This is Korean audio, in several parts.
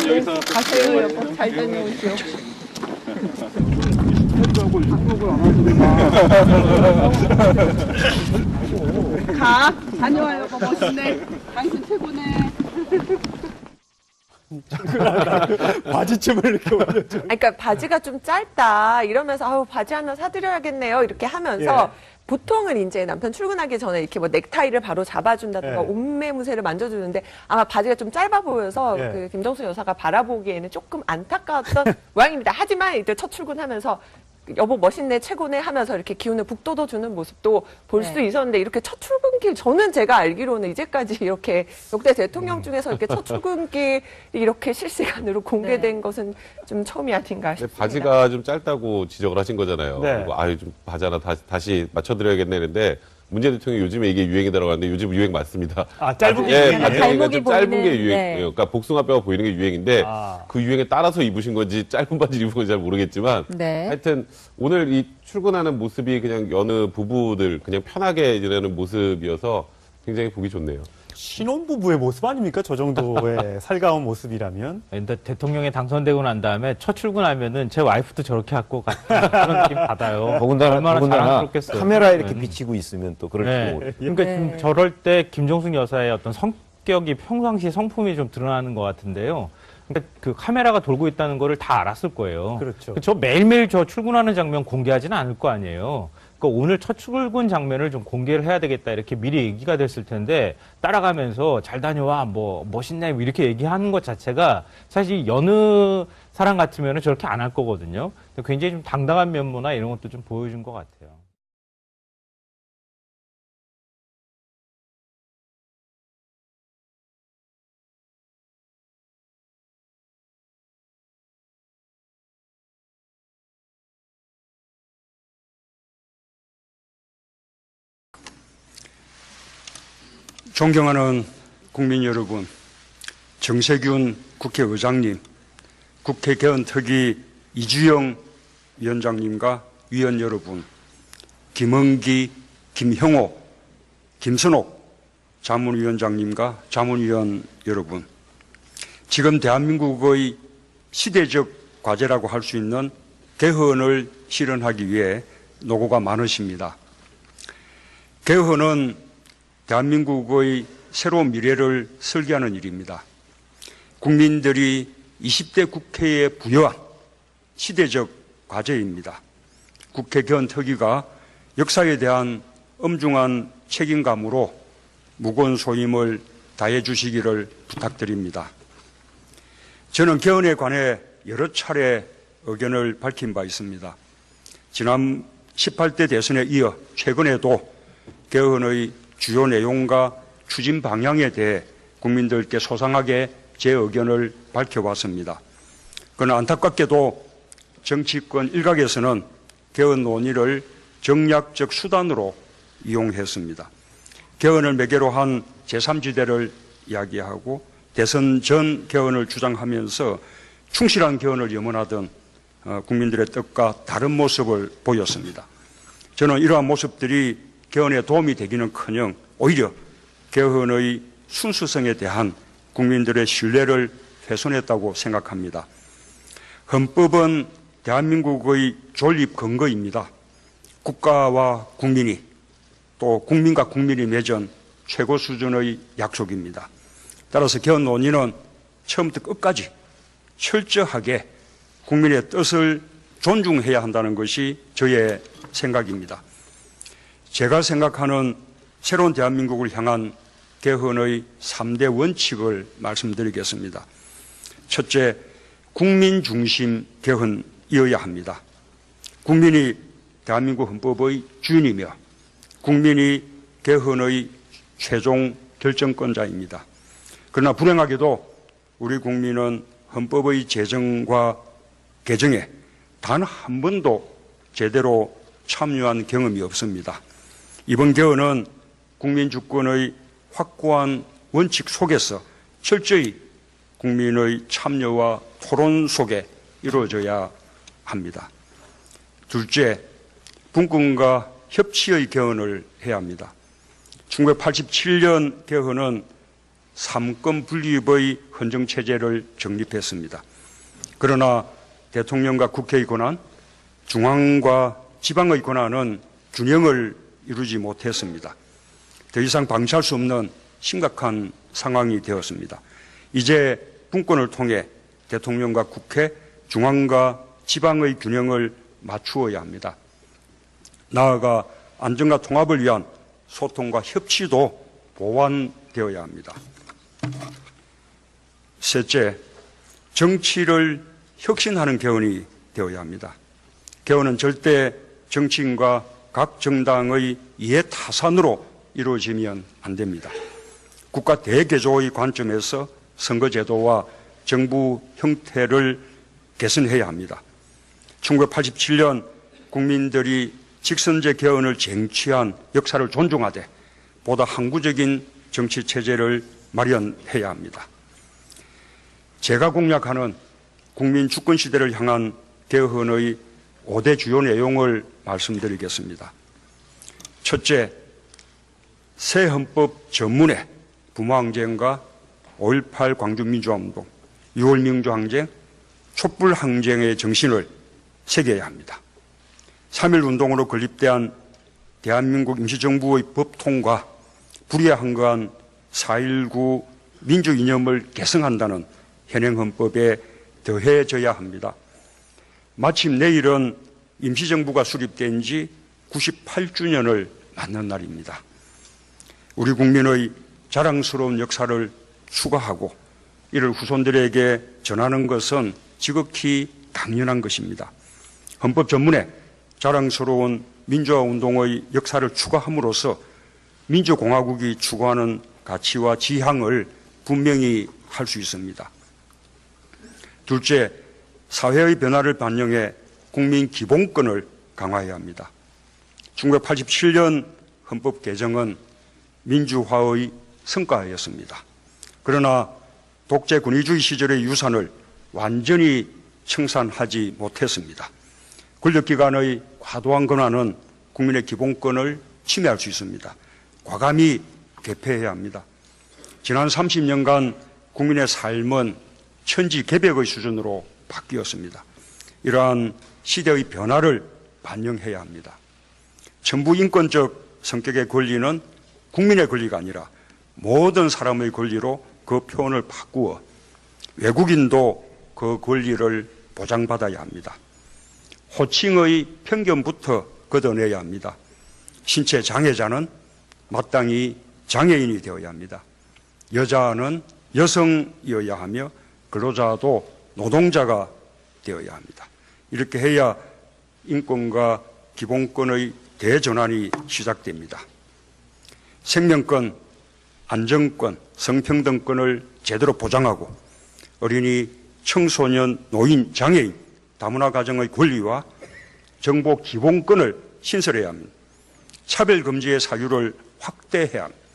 여기서 가세요, 여보. 잘 다녀오시오. 하고 한국을 안 하시니까. 가. 다녀와요, 여보. 멋있네. 당신 최고네. 바지춤을 이렇게 올려줘. 그러니까 바지가 좀 짧다 이러면서 아우 바지 하나 사드려야겠네요 이렇게 하면서 보통은 이제 남편 출근하기 전에 이렇게 뭐 넥타이를 바로 잡아준다든가 옷매무새를 만져주는데 아마 바지가 좀 짧아 보여서 그 김정수 여사가 바라보기에는 조금 안타까웠던 모양입니다. 하지만 이때 첫 출근하면서 여보 멋있네 최고네 하면서 이렇게 기운을 북돋워주는 모습도 볼 수 있었는데 이렇게 첫 출근길 저는 제가 알기로는 이제까지 이렇게 역대 대통령 중에서 이렇게 첫 출근길 이렇게 실시간으로 공개된 것은 좀 처음이 아닌가 싶습니다. 바지가 좀 짧다고 지적을 하신 거잖아요. 네. 그리고 아유 좀 바지 하나 다시 맞춰드려야겠네 했는데 문재인 대통령이 요즘에 이게 유행이라고 하는데 요즘 유행 맞습니다. 아, 짧은 게 예, 유행이에요? 바지가 좀 짧은 보이는, 게 유행이에요. 네. 그러니까 복숭아뼈가 보이는 게 유행인데 그 유행에 따라서 입으신 건지 짧은 바지 입은 건지 잘 모르겠지만 네. 하여튼 오늘 이 출근하는 모습이 그냥 여느 부부들 그냥 편하게 지내는 모습이어서 굉장히 보기 좋네요. 신혼부부의 모습 아닙니까? 저 정도의 살가운 모습이라면. 근데 대통령에 당선되고 난 다음에 첫 출근하면은 제 와이프도 저렇게 갖고 가는 그런 느낌 받아요. 얼마나 자랑스럽겠어요. 카메라에 이렇게 비치고 있으면 또 그럴 줄 모르겠어요. 그러니까 좀 저럴 때 김정숙 여사의 어떤 성격이 평상시 성품이 좀 드러나는 것 같은데요. 그러니까 그 카메라가 돌고 있다는 거를 다 알았을 거예요. 그렇죠. 저 매일매일 저 출근하는 장면 공개하지는 않을 거 아니에요. 그러니까 오늘 첫 출근 장면을 좀 공개를 해야 되겠다 이렇게 미리 얘기가 됐을 텐데 따라가면서 잘 다녀와 뭐 멋있네 이렇게 얘기하는 것 자체가 사실 여느 사람 같으면 저렇게 안 할 거거든요. 굉장히 좀 당당한 면모나 이런 것도 좀 보여준 것 같아요. 존경하는 국민 여러분, 정세균 국회의장님, 국회 개헌특위 이주영 위원장님과 위원 여러분, 김은기, 김형호, 김선옥 자문위원장님과 자문위원 여러분, 지금 대한민국의 시대적 과제라고 할 수 있는 개헌을 실현하기 위해 노고가 많으십니다. 개헌은 대한민국의 새로운 미래를 설계하는 일입니다. 국민들이 20대 국회에 부여한 시대적 과제입니다. 국회 개헌특위가 역사에 대한 엄중한 책임감으로 무거운 소임을 다해 주시기를 부탁드립니다. 저는 개헌에 관해 여러 차례 의견을 밝힌 바 있습니다. 지난 18대 대선에 이어 최근에도 개헌의 주요 내용과 추진 방향에 대해 국민들께 소상하게 제 의견을 밝혀왔습니다. 그러나 안타깝게도 정치권 일각에서는 개헌 논의를 정략적 수단으로 이용했습니다. 개헌을 매개로 한 제3지대를 이야기하고 대선 전 개헌을 주장하면서 충실한 개헌을 염원하던 국민들의 뜻과 다른 모습을 보였습니다. 저는 이러한 모습들이 개헌에 도움이 되기는커녕 오히려 개헌의 순수성에 대한 국민들의 신뢰를 훼손했다고 생각합니다. 헌법은 대한민국의 존립 근거입니다. 국가와 국민이 또 국민과 국민이 맺은 최고 수준의 약속입니다. 따라서 개헌 논의는 처음부터 끝까지 철저하게 국민의 뜻을 존중해야 한다는 것이 저의 생각입니다. 제가 생각하는 새로운 대한민국을 향한 개헌의 3대 원칙을 말씀드리겠습니다. 첫째, 국민 중심 개헌이어야 합니다. 국민이 대한민국 헌법의 주인이며 국민이 개헌의 최종 결정권자입니다. 그러나 불행하게도 우리 국민은 헌법의 제정과 개정에 단 한 번도 제대로 참여한 경험이 없습니다. 이번 개헌은 국민 주권의 확고한 원칙 속에서 철저히 국민의 참여와 토론 속에 이루어져야 합니다. 둘째, 분권과 협치의 개헌을 해야 합니다. 1987년 개헌은 삼권 분립의 헌정체제를 정립했습니다. 그러나 대통령과 국회의 권한, 중앙과 지방의 권한은 균형을 이루지 못했습니다. 더 이상 방치할 수 없는 심각한 상황이 되었습니다. 이제 분권을 통해 대통령과 국회, 중앙과 지방의 균형을 맞추어야 합니다. 나아가 안정과 통합을 위한 소통과 협치도 보완되어야 합니다. 셋째, 정치를 혁신하는 개헌이 되어야 합니다. 개헌은 절대 정치인과 각 정당의 이해타산으로 이루어지면 안 됩니다. 국가 대개조의 관점에서 선거제도와 정부 형태를 개선해야 합니다. 1987년 국민들이 직선제 개헌을 쟁취한 역사를 존중하되 보다 항구적인 정치체제를 마련해야 합니다. 제가 공약하는 국민 주권시대를 향한 개헌의 5대 주요 내용을 말씀드리겠습니다. 첫째, 새 헌법 전문에 부모항쟁과 5.18 광주민주화운동, 6월 민주항쟁, 촛불항쟁의 정신을 새겨야 합니다. 3.1운동으로 건립된 대한민국 임시정부의 법통과 불의에 한거한 4.19 민주이념을 개성한다는 현행 헌법에 더해져야 합니다. 마침 내일은 임시정부가 수립된 지 98주년을 맞는 날입니다. 우리 국민의 자랑스러운 역사를 추가하고 이를 후손들에게 전하는 것은 지극히 당연한 것입니다. 헌법 전문에 자랑스러운 민주화운동의 역사를 추가함으로써 민주공화국이 추구하는 가치와 지향을 분명히 할 수 있습니다. 둘째, 사회의 변화를 반영해 국민 기본권을 강화해야 합니다. 1987년 헌법 개정은 민주화의 성과였습니다. 그러나 독재 권위주의 시절의 유산을 완전히 청산하지 못했습니다. 권력기관의 과도한 권한은 국민의 기본권을 침해할 수 있습니다. 과감히 개폐해야 합니다. 지난 30년간 국민의 삶은 천지개벽의 수준으로 바뀌었습니다. 이러한 시대의 변화를 반영해야 합니다. 전부 인권적 성격의 권리는 국민의 권리가 아니라 모든 사람의 권리로 그 표현을 바꾸어 외국인도 그 권리를 보장받아야 합니다. 호칭의 편견부터 걷어내야 합니다. 신체 장애자는 마땅히 장애인이 되어야 합니다. 여자는 여성이어야 하며 근로자도 노동자가 되어야 합니다. 이렇게 해야 인권과 기본권의 대전환이 시작됩니다. 생명권, 안정권, 성평등권을 제대로 보장하고 어린이, 청소년, 노인, 장애인, 다문화 가정의 권리와 정보 기본권을 신설해야 합니다. 차별금지의 사유를 확대해야 합니다.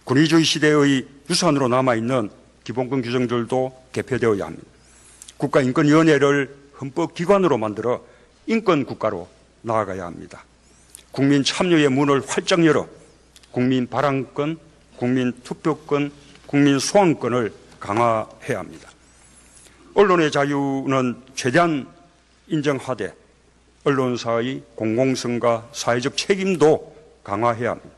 권위주의 시대의 유산으로 남아있는 기본권 규정들도 개편되어야 합니다. 국가인권위원회를 헌법기관으로 만들어 인권국가로 나아가야 합니다. 국민 참여의 문을 활짝 열어 국민 발언권, 국민 투표권, 국민 소환권을 강화해야 합니다. 언론의 자유는 최대한 인정하되 언론사의 공공성과 사회적 책임도 강화해야 합니다.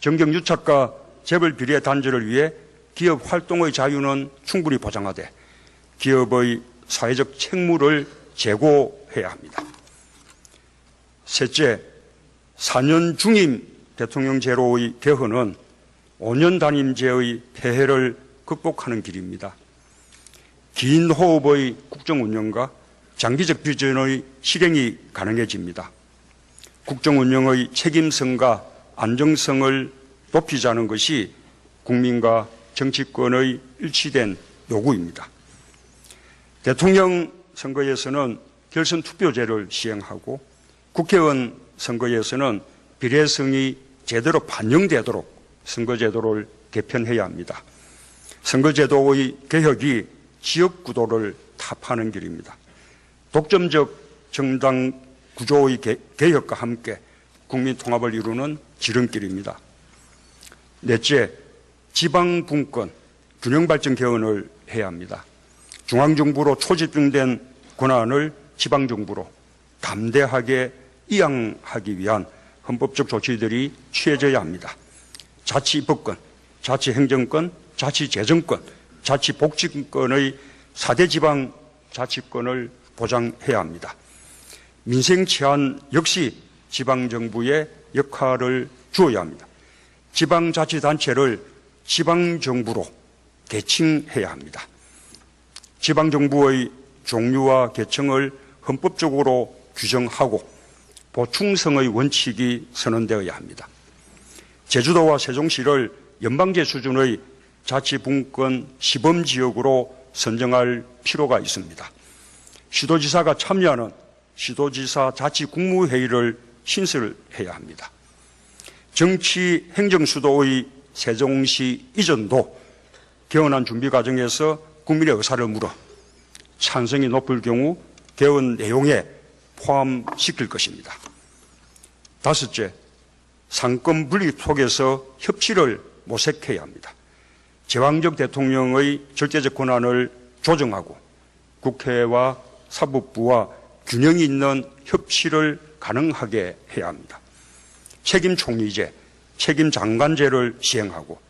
정경유착과 재벌 비리의 단절을 위해 기업 활동의 자유는 충분히 보장하되 기업의 사회적 책무를 제고해야 합니다. 셋째, 4년 중임 대통령제로의 개헌은 5년 단임제의 폐해를 극복하는 길입니다. 긴 호흡의 국정운영과 장기적 비전의 실행이 가능해집니다. 국정운영의 책임성과 안정성을 높이자는 것이 국민과 정치권의 일치된 요구입니다. 대통령 선거에서는 결선 투표제를 시행하고 국회의원 선거에서는 비례성이 제대로 반영되도록 선거제도를 개편해야 합니다. 선거제도의 개혁이 지역구도를 타파하는 길입니다. 독점적 정당 구조의 개혁과 함께 국민 통합을 이루는 지름길입니다. 넷째, 지방분권, 균형발전 개헌을 해야 합니다. 중앙정부로 초집중된 권한을 지방정부로 담대하게 이양하기 위한 헌법적 조치들이 취해져야 합니다. 자치입법권, 자치행정권, 자치재정권, 자치복지권의 4대 지방자치권을 보장해야 합니다. 민생 치안 역시 지방정부의 역할을 주어야 합니다. 지방자치단체를 지방정부로 개칭해야 합니다. 지방정부의 종류와 계층을 헌법적으로 규정하고 보충성의 원칙이 선언되어야 합니다. 제주도와 세종시를 연방제 수준의 자치분권 시범지역으로 선정할 필요가 있습니다. 시도지사가 참여하는 시도지사 자치국무회의를 신설해야 합니다. 정치 행정수도의 세종시 이전도 개헌안 준비 과정에서 국민의 의사를 물어 찬성이 높을 경우 개헌 내용에 포함시킬 것입니다. 다섯째, 상권 분립 속에서 협치를 모색해야 합니다. 제왕적 대통령의 절대적 권한을 조정하고 국회와 사법부와 균형이 있는 협치를 가능하게 해야 합니다. 책임 총리제, 책임 장관제를 시행하고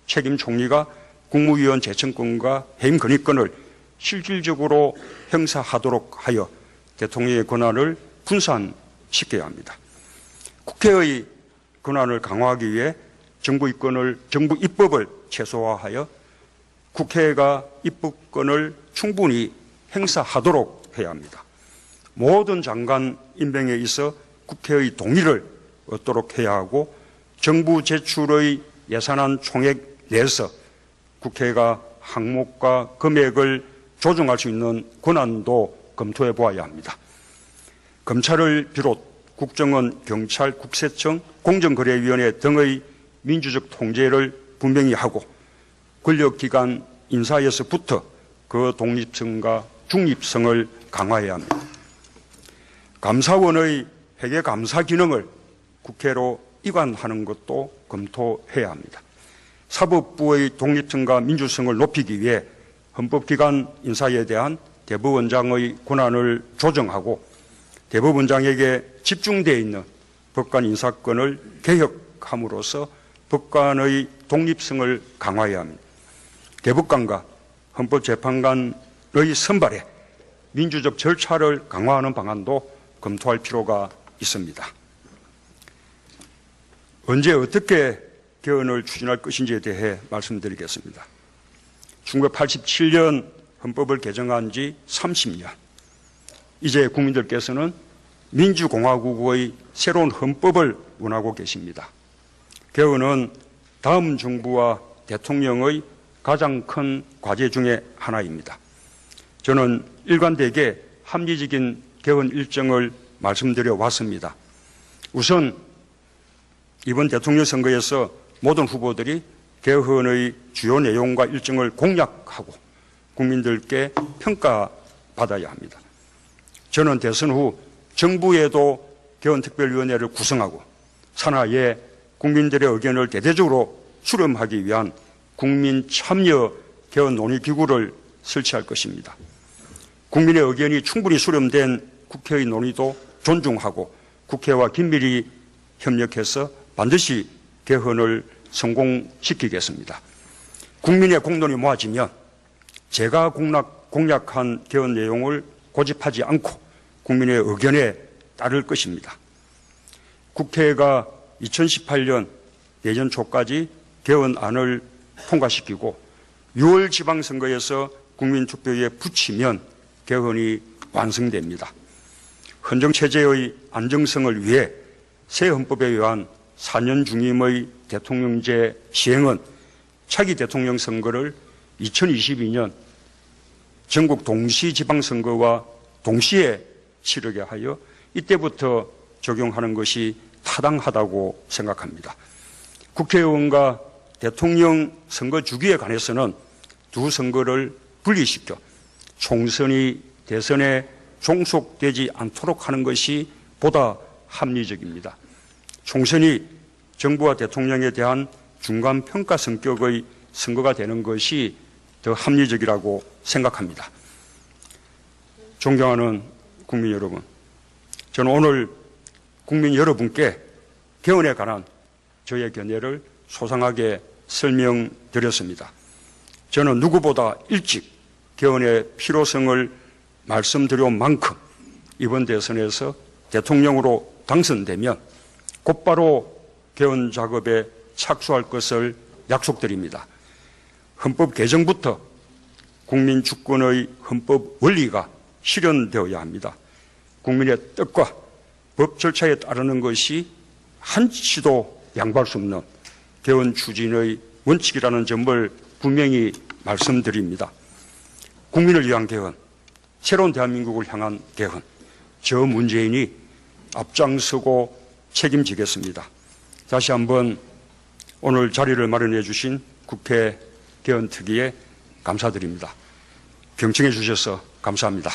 책임 총리가 국무위원 재청권과 해임 건의권을 실질적으로 행사하도록 하여 대통령의 권한을 분산시켜야 합니다. 국회의 권한을 강화하기 위해 정부 입법을 최소화하여 국회가 입법권을 충분히 행사하도록 해야 합니다. 모든 장관 임명에 있어 국회의 동의를 얻도록 해야 하고 정부 제출의 예산안 총액 내에서 국회가 항목과 금액을 조정할 수 있는 권한도 검토해 보아야 합니다. 검찰을 비롯 국정원, 경찰, 국세청, 공정거래위원회 등의 민주적 통제를 분명히 하고 권력기관 인사에서부터 그 독립성과 중립성을 강화해야 합니다. 감사원의 회계감사 기능을 국회로 이관하는 것도 검토해야 합니다. 사법부의 독립성과 민주성을 높이기 위해 헌법기관 인사에 대한 대법원장의 권한을 조정하고 대법원장에게 집중되어 있는 법관 인사권을 개혁함으로써 법관의 독립성을 강화해야 합니다. 대법관과 헌법재판관의 선발에 민주적 절차를 강화하는 방안도 검토할 필요가 있습니다. 언제 어떻게 개헌을 추진할 것인지에 대해 말씀드리겠습니다. 1987년 헌법을 개정한 지 30년. 이제 국민들께서는 민주공화국의 새로운 헌법을 원하고 계십니다. 개헌은 다음 정부와 대통령의 가장 큰 과제 중에 하나입니다. 저는 일관되게 합리적인 개헌 일정을 말씀드려 왔습니다. 우선 이번 대통령 선거에서 모든 후보들이 개헌의 주요 내용과 일정을 공약하고 국민들께 평가받아야 합니다. 저는 대선 후 정부에도 개헌특별위원회를 구성하고 산하에 국민들의 의견을 대대적으로 수렴하기 위한 국민 참여 개헌 논의기구를 설치할 것입니다. 국민의 의견이 충분히 수렴된 국회의 논의도 존중하고 국회와 긴밀히 협력해서 반드시 개헌을 성공시키겠습니다. 국민의 공론이 모아지면 제가 공약한 개헌 내용을 고집하지 않고 국민의 의견에 따를 것입니다. 국회가 2018년 내년 초까지 개헌안을 통과시키고 6월 지방선거에서 국민투표에 붙이면 개헌이 완성됩니다. 헌정체제의 안정성을 위해 새 헌법에 의한 4년 중임의 대통령제 시행은 차기 대통령 선거를 2022년 전국 동시 지방선거와 동시에 치르게 하여 이때부터 적용하는 것이 타당하다고 생각합니다. 국회의원과 대통령 선거 주기에 관해서는 두 선거를 분리시켜 총선이 대선에 종속되지 않도록 하는 것이 보다 합리적입니다. 총선이 정부와 대통령에 대한 중간평가 성격의 선거가 되는 것이 더 합리적이라고 생각합니다. 존경하는 국민 여러분, 저는 오늘 국민 여러분께 개헌에 관한 저의 견해를 소상하게 설명드렸습니다. 저는 누구보다 일찍 개헌의 필요성을 말씀드려온 만큼 이번 대선에서 대통령으로 당선되면 곧바로 개헌 작업에 착수할 것을 약속드립니다. 헌법 개정부터 국민 주권의 헌법 원리가 실현되어야 합니다. 국민의 뜻과 법 절차에 따르는 것이 한치도 양보할 수 없는 개헌 추진의 원칙이라는 점을 분명히 말씀드립니다. 국민을 위한 개헌, 새로운 대한민국을 향한 개헌, 저 문재인이 앞장서고 책임지겠습니다. 다시 한번 오늘 자리를 마련해 주신 국회 개헌특위에 감사드립니다. 경청해 주셔서 감사합니다.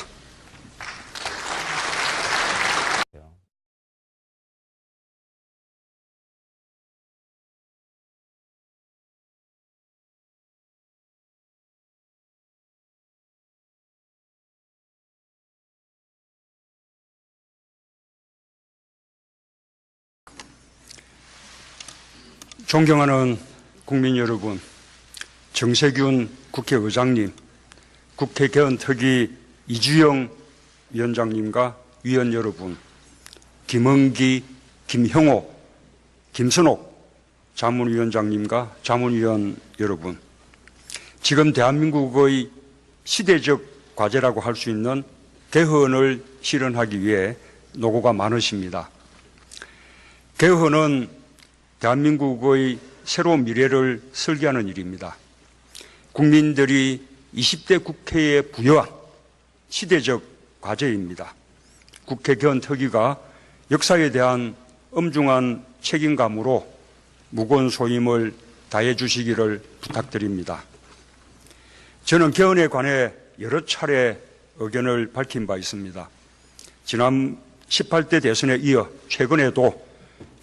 존경하는 국민 여러분, 정세균 국회의장님, 국회 개헌특위 이주영 위원장님과 위원 여러분, 김은기, 김형호, 김선옥 자문위원장님과 자문위원 여러분, 지금 대한민국의 시대적 과제라고 할 수 있는 개헌을 실현하기 위해 노고가 많으십니다. 개헌은 대한민국의 새로운 미래를 설계하는 일입니다. 국민들이 20대 국회에 부여한 시대적 과제입니다. 국회 개헌특위가 역사에 대한 엄중한 책임감으로 무거운 소임을 다해 주시기를 부탁드립니다. 저는 개헌에 관해 여러 차례 의견을 밝힌 바 있습니다. 지난 18대 대선에 이어 최근에도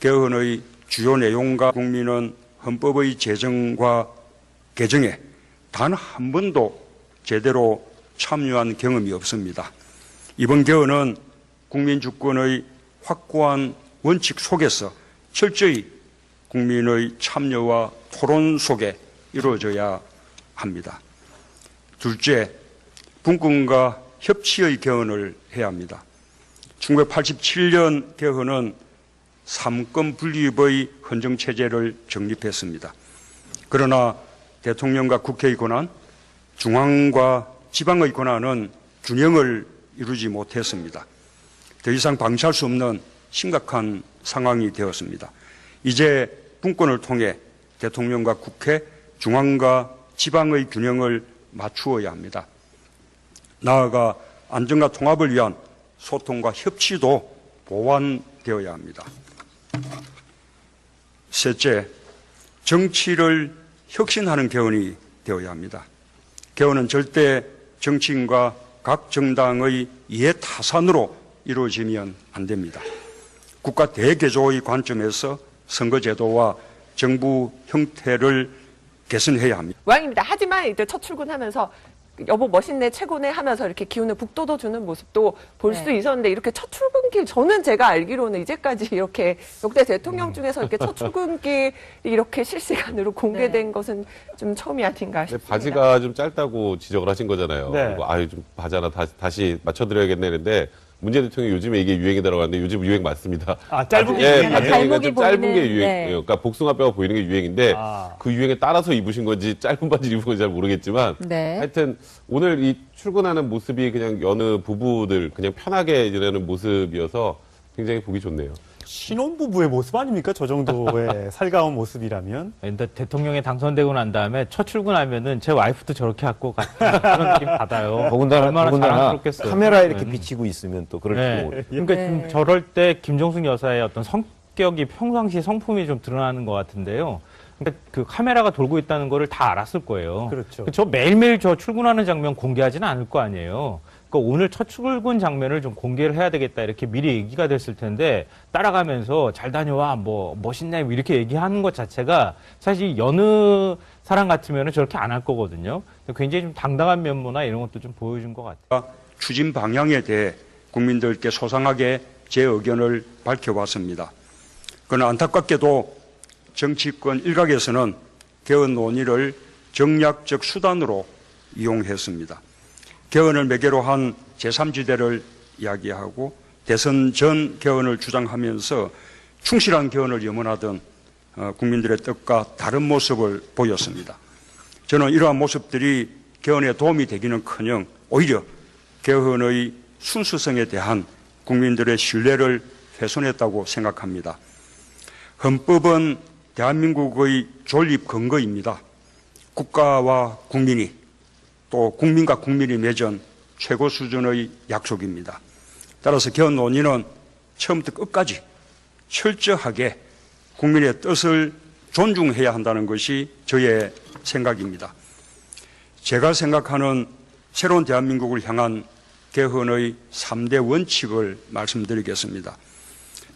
개헌의 주요 내용과 국민은 헌법의 제정과 개정에 단 한 번도 제대로 참여한 경험이 없습니다. 이번 개헌은 국민 주권의 확고한 원칙 속에서 철저히 국민의 참여와 토론 속에 이루어져야 합니다. 둘째, 분권과 협치의 개헌을 해야 합니다. 1987년 개헌은 삼권 분립의 헌정체제를 정립했습니다. 그러나 대통령과 국회의 권한, 중앙과 지방의 권한은 균형을 이루지 못했습니다. 더 이상 방치할 수 없는 심각한 상황이 되었습니다. 이제 분권을 통해 대통령과 국회, 중앙과 지방의 균형을 맞추어야 합니다. 나아가 안정과 통합을 위한 소통과 협치도 보완되어야 합니다. 셋째, 정치를 혁신하는 개헌이 되어야 합니다. 개헌은 절대 정치인과 각 정당의 이해 타산으로 이루어지면 안 됩니다. 국가 대개조의 관점에서 선거제도와 정부 형태를 개선해야 합니다. 모양입니다. 하지만 이제 첫 출근하면서 여보 멋있네 최고네 하면서 이렇게 기운을 북돋워 주는 모습도 볼 수 있었는데 이렇게 첫 출근길 저는 제가 알기로는 이제까지 이렇게 역대 대통령 중에서 이렇게 첫 출근길이 이렇게 실시간으로 공개된 것은 좀 처음이 아닌가 싶습니다. 바지가 좀 짧다고 지적을 하신 거잖아요. 네. 아유 좀 바지 하나 다시 맞춰드려야겠네 했는데 문재인 대통령이 요즘에 이게 유행이라고 하는데 요즘 유행 맞습니다. 아, 짧은 게 예, 유행이에요? 바지가 발목이 좀 짧은 보이는, 게 유행이에요. 네. 그러니까 복숭아뼈가 보이는 게 유행인데 아. 그 유행에 따라서 입으신 건지 짧은 바지를 입은 건지 잘 모르겠지만 네. 하여튼 오늘 이 출근하는 모습이 그냥 여느 부부들 그냥 편하게 지내는 모습이어서 굉장히 보기 좋네요. 신혼부부의 모습 아닙니까? 저 정도의 살가운 모습이라면. 근데 대통령에 당선되고 난 다음에 첫 출근하면은 제 와이프도 저렇게 갖고 그런 느낌 받아요. 얼마나 자랑스럽겠어요. 카메라에 이렇게 네. 비치고 있으면 또 그럴 네. 줄 모르겠어요. 그러니까 네. 좀 저럴 때 김정숙 여사의 어떤 성격이 평상시 성품이 좀 드러나는 것 같은데요. 그러니까 그 카메라가 돌고 있다는 거를 다 알았을 거예요. 그렇죠. 저 매일매일 저 출근하는 장면 공개하지는 않을 거 아니에요. 그러니까 오늘 첫 출근 장면을 좀 공개를 해야 되겠다 이렇게 미리 얘기가 됐을 텐데 따라가면서 잘 다녀와 뭐 멋있네 이렇게 얘기하는 것 자체가 사실 여느 사람 같으면 저렇게 안 할 거거든요. 굉장히 좀 당당한 면모나 이런 것도 좀 보여준 것 같아요. 추진 방향에 대해 국민들께 소상하게 제 의견을 밝혀왔습니다. 그러나 안타깝게도 정치권 일각에서는 개헌 논의를 정략적 수단으로 이용했습니다. 개헌을 매개로 한 제3지대를 이야기하고 대선 전 개헌을 주장하면서 충실한 개헌을 염원하던 국민들의 뜻과 다른 모습을 보였습니다. 저는 이러한 모습들이 개헌에 도움이 되기는커녕 오히려 개헌의 순수성에 대한 국민들의 신뢰를 훼손했다고 생각합니다. 헌법은 대한민국의 존립 근거입니다. 국가와 국민이 또 국민과 국민이 맺은 최고 수준의 약속입니다. 따라서 개헌 논의는 처음부터 끝까지 철저하게 국민의 뜻을 존중해야 한다는 것이 저의 생각입니다. 제가 생각하는 새로운 대한민국을 향한 개헌의 3대 원칙을 말씀드리겠습니다.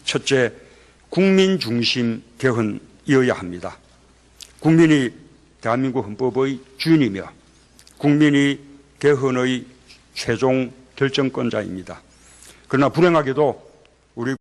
첫째, 국민 중심 개헌이어야 합니다. 국민이 대한민국 헌법의 주인이며 국민이 개헌의 최종 결정권자입니다. 그러나 불행하게도 우리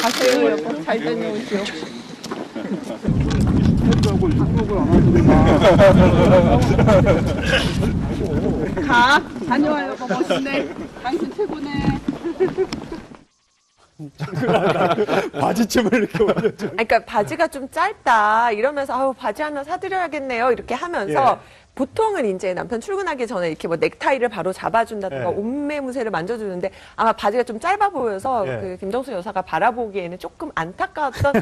가세요, 여보. 잘 다녀오시오. 가. 다녀와요, 여보. 멋있네. 당신 최고네. 바지춤을 이렇게 올려줘. 그러니까 바지가 좀 짧다 이러면서 아우 바지 하나 사드려야겠네요 이렇게 하면서 보통은 이제 남편 출근하기 전에 이렇게 뭐 넥타이를 바로 잡아준다든가 옷매무새를 만져주는데 아마 바지가 좀 짧아 보여서 그 김정수 여사가 바라보기에는 조금 안타까웠던